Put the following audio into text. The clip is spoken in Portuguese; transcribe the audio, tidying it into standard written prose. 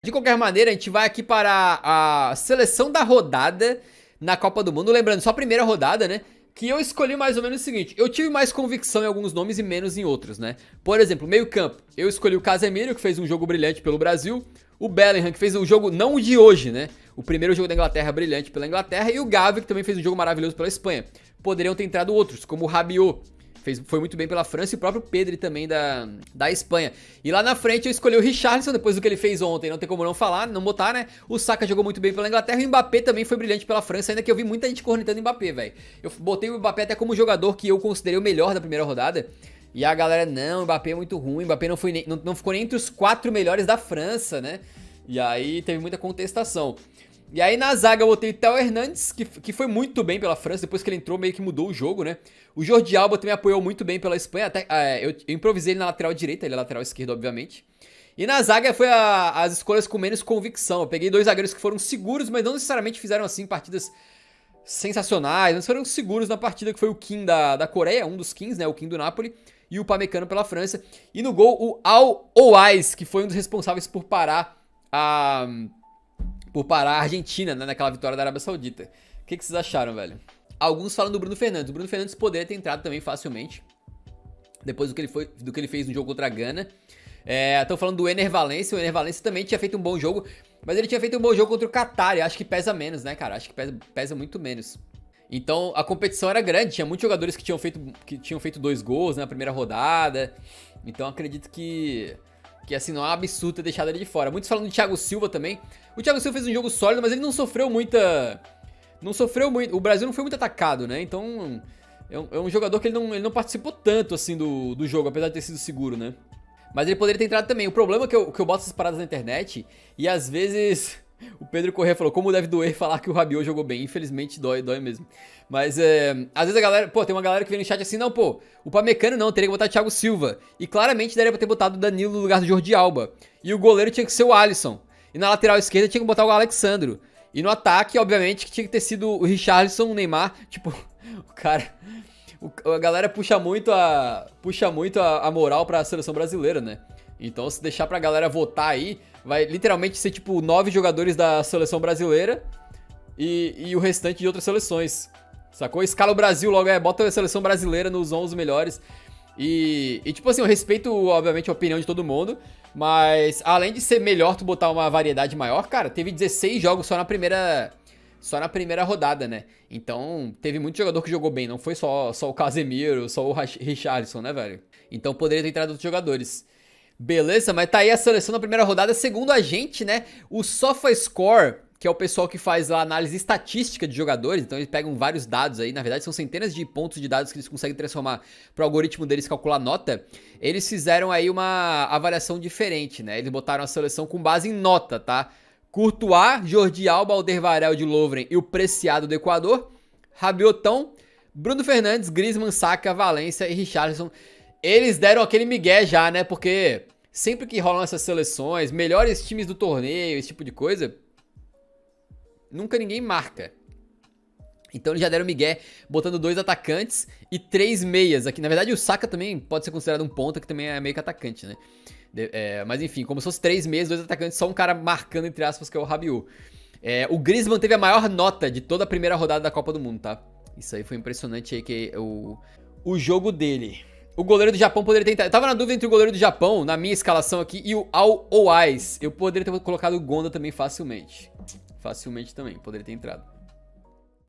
De qualquer maneira, a gente vai aqui para a seleção da rodada na Copa do Mundo. Lembrando, só a primeira rodada, né? Que eu escolhi mais ou menos o seguinte: eu tive mais convicção em alguns nomes e menos em outros, né? Por exemplo, meio campo, eu escolhi o Casemiro, que fez um jogo brilhante pelo Brasil. O Bellingham, que fez um jogo, não o de hoje, né? O primeiro jogo da Inglaterra brilhante pela Inglaterra. E o Gavi, que também fez um jogo maravilhoso pela Espanha. Poderiam ter entrado outros, como o Rabiot. Foi muito bem pela França, e o próprio Pedri também da Espanha. E lá na frente eu escolhi o Richarlison, depois do que ele fez ontem, não tem como não falar, não botar, né? O Saka jogou muito bem pela Inglaterra, e o Mbappé também foi brilhante pela França, ainda que eu vi muita gente cornetando o Mbappé, velho. Eu botei o Mbappé até como jogador que eu considerei o melhor da primeira rodada, e a galera, não, o Mbappé é muito ruim, o Mbappé não ficou nem entre os 4 melhores da França, né? E aí teve muita contestação. E aí na zaga eu botei o Theo Hernandes, que foi muito bem pela França, depois que ele entrou meio que mudou o jogo, né? O Jordi Alba também apoiou muito bem pela Espanha, até eu improvisei ele na lateral direita, ele é lateral esquerdo, obviamente. E na zaga foi as escolhas com menos convicção. Eu peguei 2 zagueiros que foram seguros, mas não necessariamente fizeram assim partidas sensacionais, mas foram seguros na partida, que foi o Kim da Coreia, um dos Kings, né? O Kim do Napoli, e o Pamecano pela França. E no gol o Al Owais, que foi um dos responsáveis por parar a Argentina, né, naquela vitória da Arábia Saudita. O que vocês acharam, velho? Alguns falam do Bruno Fernandes. O Bruno Fernandes poderia ter entrado também facilmente, depois do que ele fez no jogo contra a Gana. Estão falando do Ener Valencia. O Ener Valencia também tinha feito um bom jogo, mas ele tinha feito um bom jogo contra o Qatar, e acho que pesa menos, né, cara? Acho que pesa muito menos. Então a competição era grande, tinha muitos jogadores que tinham feito 2 gols na primeira rodada. Então acredito que assim, não é um absurdo ter deixado ele de fora. Muitos falam do Thiago Silva também. O Thiago Silva fez um jogo sólido, mas ele não sofreu muito. O Brasil não foi muito atacado, né? Então é um jogador que ele não participou tanto assim do jogo, apesar de ter sido seguro, né? Mas ele poderia ter entrado também. O problema é que eu boto essas paradas na internet e às vezes o Pedro Corrêa falou como deve doer falar que o Rabiot jogou bem. Infelizmente dói mesmo. Mas às vezes a galera, tem uma galera que vem no chat assim, não, o Pamecano não, teria que botar o Thiago Silva. E claramente daria pra ter botado o Danilo no lugar do Jordi Alba. E o goleiro tinha que ser o Alisson. E na lateral esquerda tinha que botar o Alexandro. E no ataque, obviamente, que tinha que ter sido o Richarlison, o Neymar. Tipo, o cara... A galera puxa muito a moral pra seleção brasileira, né? Então, se deixar pra galera votar aí, vai literalmente ser tipo 9 jogadores da seleção brasileira e o restante de outras seleções. Sacou? Escala o Brasil logo, bota a seleção brasileira nos 11 melhores. E tipo assim, eu respeito, obviamente, a opinião de todo mundo, mas além de ser melhor tu botar uma variedade maior, cara, teve 16 jogos só na primeira rodada, né? Então, teve muito jogador que jogou bem, não foi só o Casemiro, só o Richarlison, né, velho? Então, poderia ter entrado outros jogadores. Beleza, mas tá aí a seleção na primeira rodada. Segundo a gente, né, o SofaScore, que é o pessoal que faz a análise estatística de jogadores, então eles pegam vários dados aí, na verdade são centenas de pontos de dados que eles conseguem transformar para o algoritmo deles calcular nota. Eles fizeram aí uma avaliação diferente, né? Eles botaram a seleção com base em nota, tá? Courtois, Jordi Alba, Alderweireld de Lovren e o Preciado do Equador, Rabiotão, Bruno Fernandes, Griezmann, Saka, Valencia e Richarlison. Eles deram aquele migué já, né? Porque sempre que rolam essas seleções, melhores times do torneio, esse tipo de coisa, nunca ninguém marca. Então eles já deram migué, botando 2 atacantes e 3 meias aqui. Na verdade o Saka também pode ser considerado um ponta, que também é meio que atacante, né? Mas enfim, como se fosse 3 meias, 2 atacantes, só um cara marcando, entre aspas, que é o Rabiot. O Griezmann teve a maior nota de toda a primeira rodada da Copa do Mundo, tá? Isso aí foi impressionante aí, que o jogo dele. O goleiro do Japão poderia ter entrado. Eu tava na dúvida entre o goleiro do Japão, na minha escalação aqui, e o Al Owais. Eu poderia ter colocado o Gonda também facilmente. Facilmente também, poderia ter entrado.